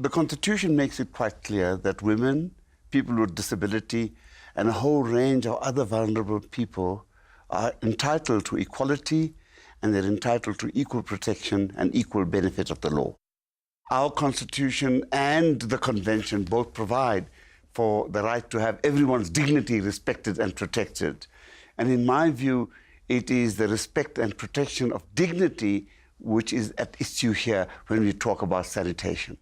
The Constitution makes it quite clear that women, people with disability, and a whole range of other vulnerable people are entitled to equality, and they're entitled to equal protection and equal benefit of the law. Our Constitution and the Convention both provide for the right to have everyone's dignity respected and protected. And in my view, it is the respect and protection of dignity which is at issue here when we talk about sanitation.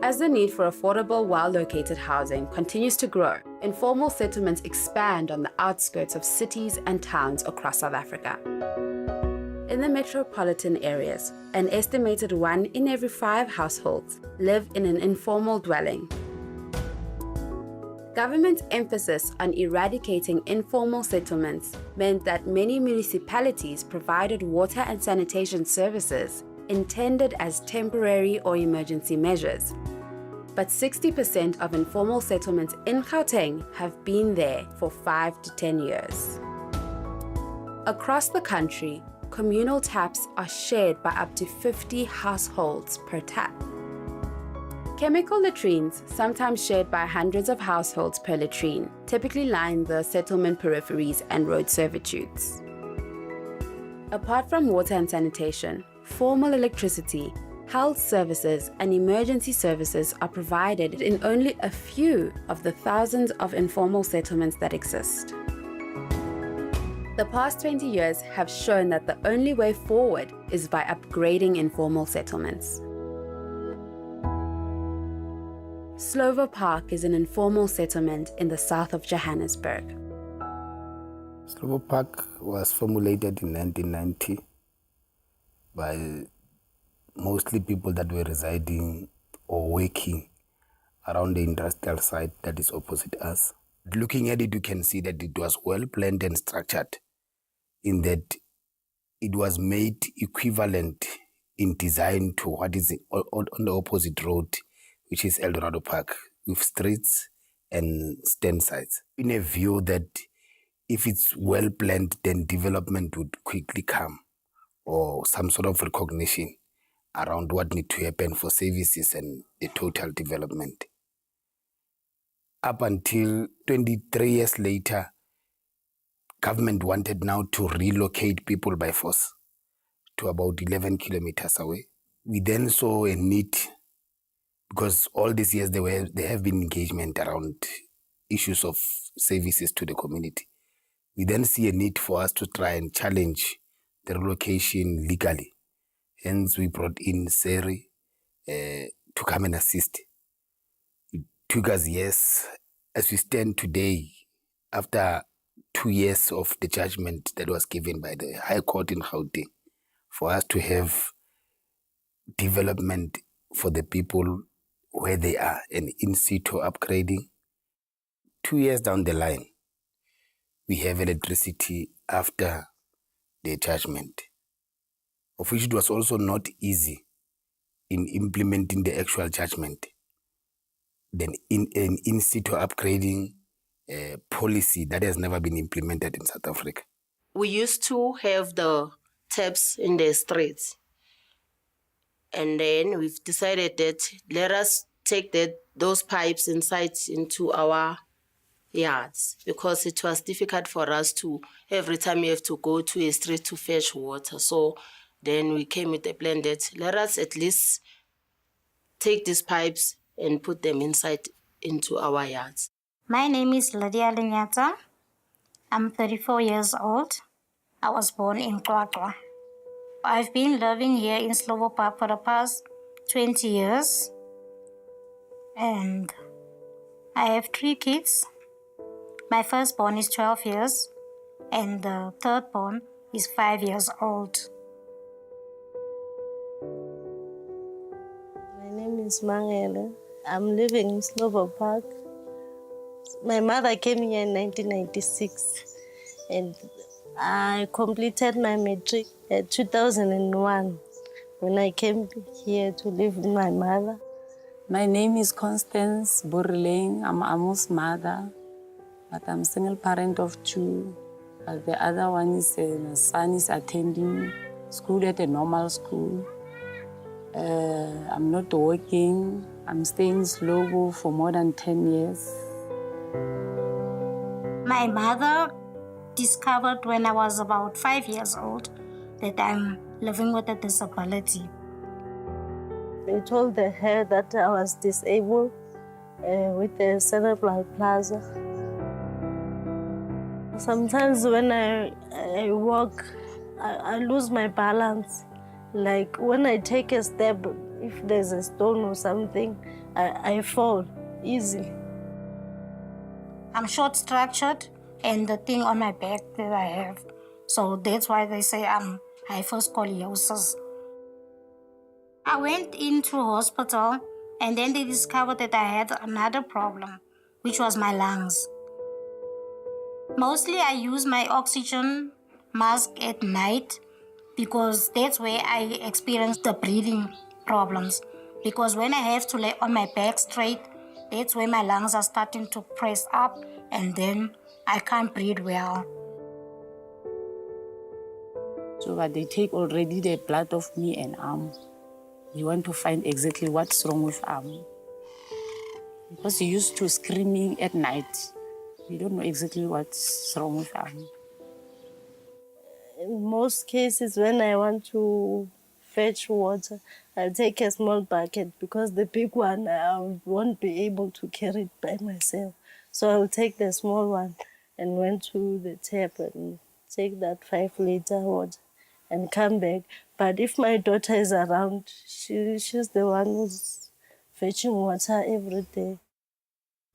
As the need for affordable, well-located housing continues to grow, informal settlements expand on the outskirts of cities and towns across South Africa. In the metropolitan areas, an estimated 1 in every 5 households live in an informal dwelling. Government's emphasis on eradicating informal settlements meant that many municipalities provided water and sanitation services intended as temporary or emergency measures. But 60% of informal settlements in Gauteng have been there for 5 to 10 years. Across the country, communal taps are shared by up to 50 households per tap. Chemical latrines, sometimes shared by hundreds of households per latrine, typically line the settlement peripheries and road servitudes. Apart from water and sanitation, formal electricity, health services and emergency services are provided in only a few of the thousands of informal settlements that exist. The past 20 years have shown that the only way forward is by upgrading informal settlements. Slovo Park is an informal settlement in the south of Johannesburg. Slovo Park was formulated in 1990 by mostly people that were residing or working around the industrial site that is opposite us. Looking at it, you can see that it was well planned and structured in that it was made equivalent in design to what is on the opposite road, which is Eldorado Park, with streets and stand sites. In a view that if it's well planned, then development would quickly come, or some sort of recognition around what needs to happen for services and the total development. Up until 23 years later, government wanted now to relocate people by force to about 11 kilometers away. We then saw a need, because all these years there have been engagement around issues of services to the community. We then see a need for us to try and challenge the relocation legally. Hence, we brought in SERI to come and assist. It took us years. As we stand today, after 2 years of the judgment that was given by the High Court in Gauteng, for us to have development for the people where they are and in situ upgrading. 2 years down the line, we have electricity after the judgment, of which it was also not easy in implementing the actual judgment. Then in situ upgrading policy that has never been implemented in South Africa. We used to have the taps in the streets. And then we've decided that let us take those pipes inside into our yards, because it was difficult for us to, every time you have to go to a street to fetch water. So then we came with a plan that let us at least take these pipes and put them inside into our yards. My name is Lydia Linyata. I'm 34 years old. I was born in Kwakwa. I've been living here in Slovo Park for the past 20 years. And I have 3 kids. My firstborn is 12 years, and the thirdborn is 5 years old. My name is Mangele. I'm living in Slovo Park. My mother came here in 1996 and I completed my matric at 2001 when I came here to live with my mother. My name is Constance Burling. I'm Amu's mother, but I'm single parent of 2. The other one is my son is attending school at a normal school. I'm not working. I'm staying in Slovo for more than 10 years. My mother discovered when I was about 5 years old that I'm living with a disability. They told her that I was disabled with a cerebral palsy. Sometimes when I walk, I lose my balance. Like when I take a step, if there's a stone or something, I fall easily. I'm short-structured and the thing on my back that I have. So that's why they say I'm hyperscoliosis. I went into hospital and then they discovered that I had another problem, which was my lungs. Mostly I use my oxygen mask at night because that's where I experience the breathing problems. Because when I have to lay on my back straight, that's where my lungs are starting to press up and then I can't breathe well. So but they take already the blood of me and arm. You want to find exactly what's wrong with arm. Because he used to screaming at night. We don't know exactly what's wrong with arm. In most cases, when I want to fetch water, I'll take a small bucket because the big one, I won't be able to carry it by myself. So I'll take the small one and went to the tap and take that 5-liter water and come back. But if my daughter is around, she's the one who's fetching water every day.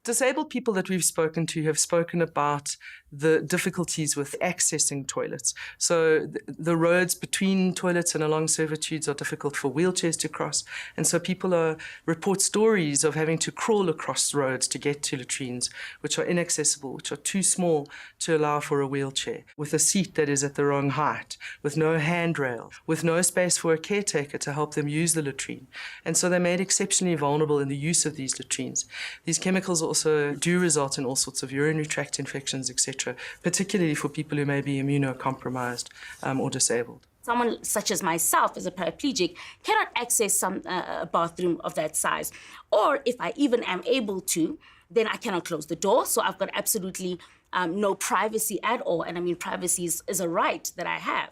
Disabled people that we've spoken to have spoken about the difficulties with accessing toilets. So the roads between toilets and along servitudes are difficult for wheelchairs to cross. And so people report stories of having to crawl across roads to get to latrines, which are inaccessible, which are too small to allow for a wheelchair, with a seat that is at the wrong height, with no handrail, with no space for a caretaker to help them use the latrine. And so they're made exceptionally vulnerable in the use of these latrines. These chemicals also do result in all sorts of urinary tract infections, etc., particularly for people who may be immunocompromised or disabled. Someone such as myself, as a paraplegic, cannot access a bathroom of that size. Or if I even am able to, then I cannot close the door. So I've got absolutely no privacy at all. And I mean, privacy is a right that I have.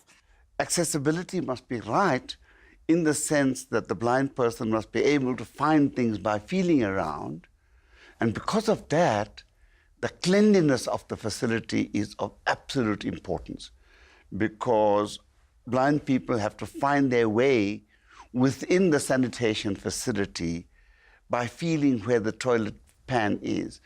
Accessibility must be right in the sense that the blind person must be able to find things by feeling around. And because of that, the cleanliness of the facility is of absolute importance, because blind people have to find their way within the sanitation facility by feeling where the toilet pan is.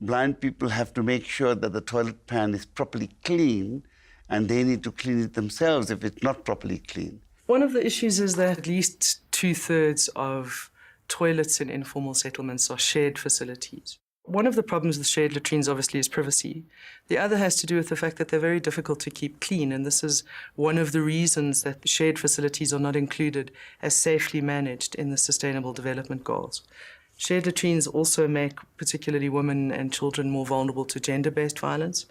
Blind people have to make sure that the toilet pan is properly clean, and they need to clean it themselves if it's not properly clean. One of the issues is that at least 2/3 of toilets in informal settlements are shared facilities. One of the problems with shared latrines, obviously, is privacy. The other has to do with the fact that they're very difficult to keep clean, and this is one of the reasons that shared facilities are not included as safely managed in the Sustainable Development Goals. Shared latrines also make particularly women and children more vulnerable to gender-based violence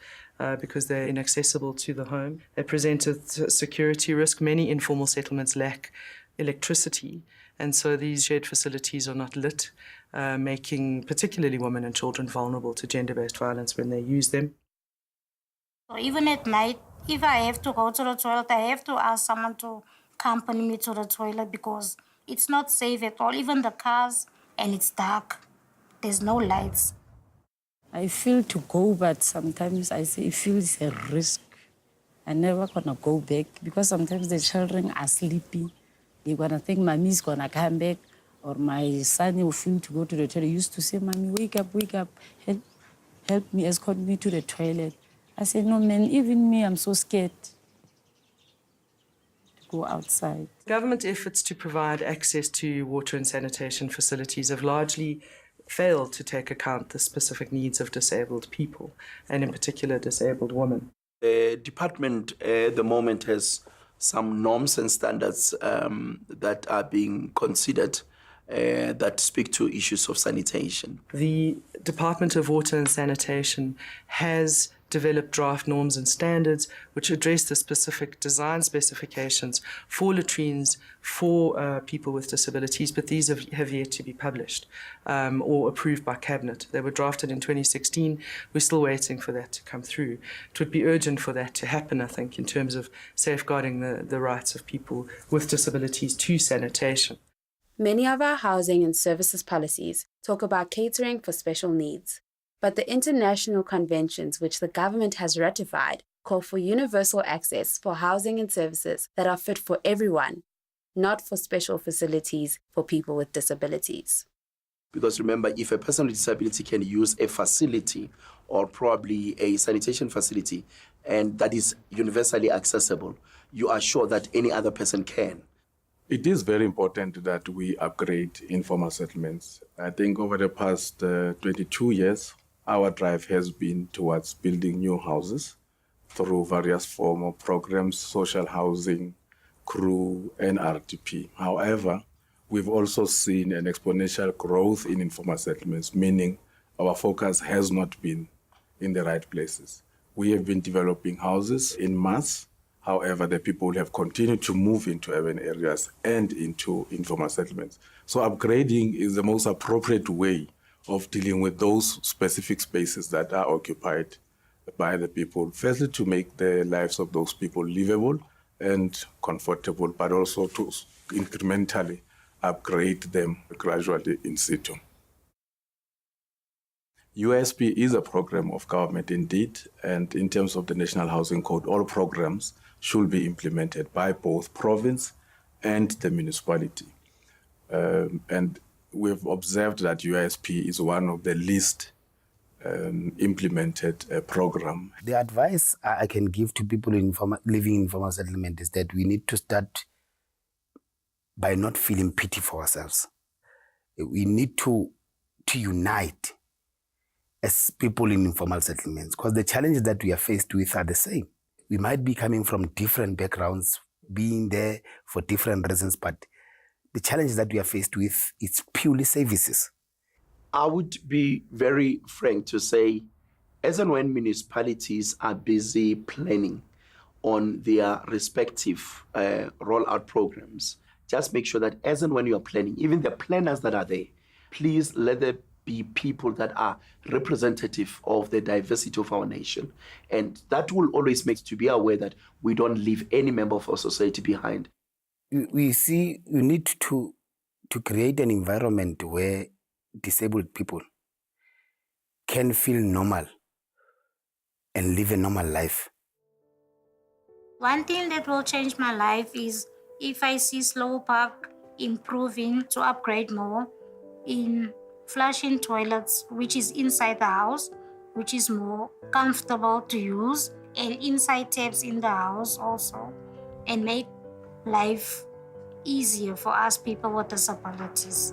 because they're inaccessible to the home. They present a security risk. Many informal settlements lack electricity, and so these shared facilities are not lit, making particularly women and children vulnerable to gender-based violence when they use them. So even at night, if I have to go to the toilet, I have to ask someone to accompany me to the toilet because it's not safe at all. Even the cars, and it's dark. There's no lights. I feel to go, but sometimes I say it feels a risk. I never gonna go back because sometimes the children are sleepy. They're gonna think mommy's gonna come back, or my son will feel to go to the toilet. He used to say, "Mommy, wake up, help me, escort me to the toilet." I said, "No, man, even me, I'm so scared to go outside. Government efforts to provide access to water and sanitation facilities have largely failed to take account the specific needs of disabled people, and in particular disabled women. The department at the moment has some norms and standards that are being considered that speak to issues of sanitation. The Department of Water and Sanitation has developed draft norms and standards which address the specific design specifications for latrines for people with disabilities, but these have yet to be published or approved by Cabinet. They were drafted in 2016. We're still waiting for that to come through. It would be urgent for that to happen, I think, in terms of safeguarding the rights of people with disabilities to sanitation. Many of our housing and services policies talk about catering for special needs, but the international conventions which the government has ratified call for universal access for housing and services that are fit for everyone, not for special facilities for people with disabilities. Because remember, if a person with disability can use a facility or probably a sanitation facility and that is universally accessible, you are sure that any other person can. It is very important that we upgrade informal settlements. I think over the past 22 years, our drive has been towards building new houses through various forms of programs, social housing, CRU, and RDP. However, we've also seen an exponential growth in informal settlements, meaning our focus has not been in the right places. We have been developing houses in mass. However, the people have continued to move into urban areas and into informal settlements. So upgrading is the most appropriate way of dealing with those specific spaces that are occupied by the people. Firstly, to make the lives of those people livable and comfortable, but also to incrementally upgrade them gradually in situ. USP is a program of government indeed, and in terms of the National Housing Code, all programs should be implemented by both province and the municipality. And we've observed that USP is one of the least implemented program. The advice I can give to people living in informal settlement is that we need to start by not feeling pity for ourselves. We need to unite as people in informal settlements, because the challenges that we are faced with are the same. We might be coming from different backgrounds, being there for different reasons, but the challenge that we are faced with is purely services. I would be very frank to say, as and when municipalities are busy planning on their respective rollout programs, just make sure that as and when you are planning, even the planners that are there, please let there be people that are representative of the diversity of our nation. And that will always make us to be aware that we don't leave any member of our society behind. We see you need to create an environment where disabled people can feel normal and live a normal life. One thing that will change my life is if I see Slovo Park improving to upgrade more in flushing toilets, which is inside the house, which is more comfortable to use, and inside taps in the house also, and make life easier for us people with disabilities.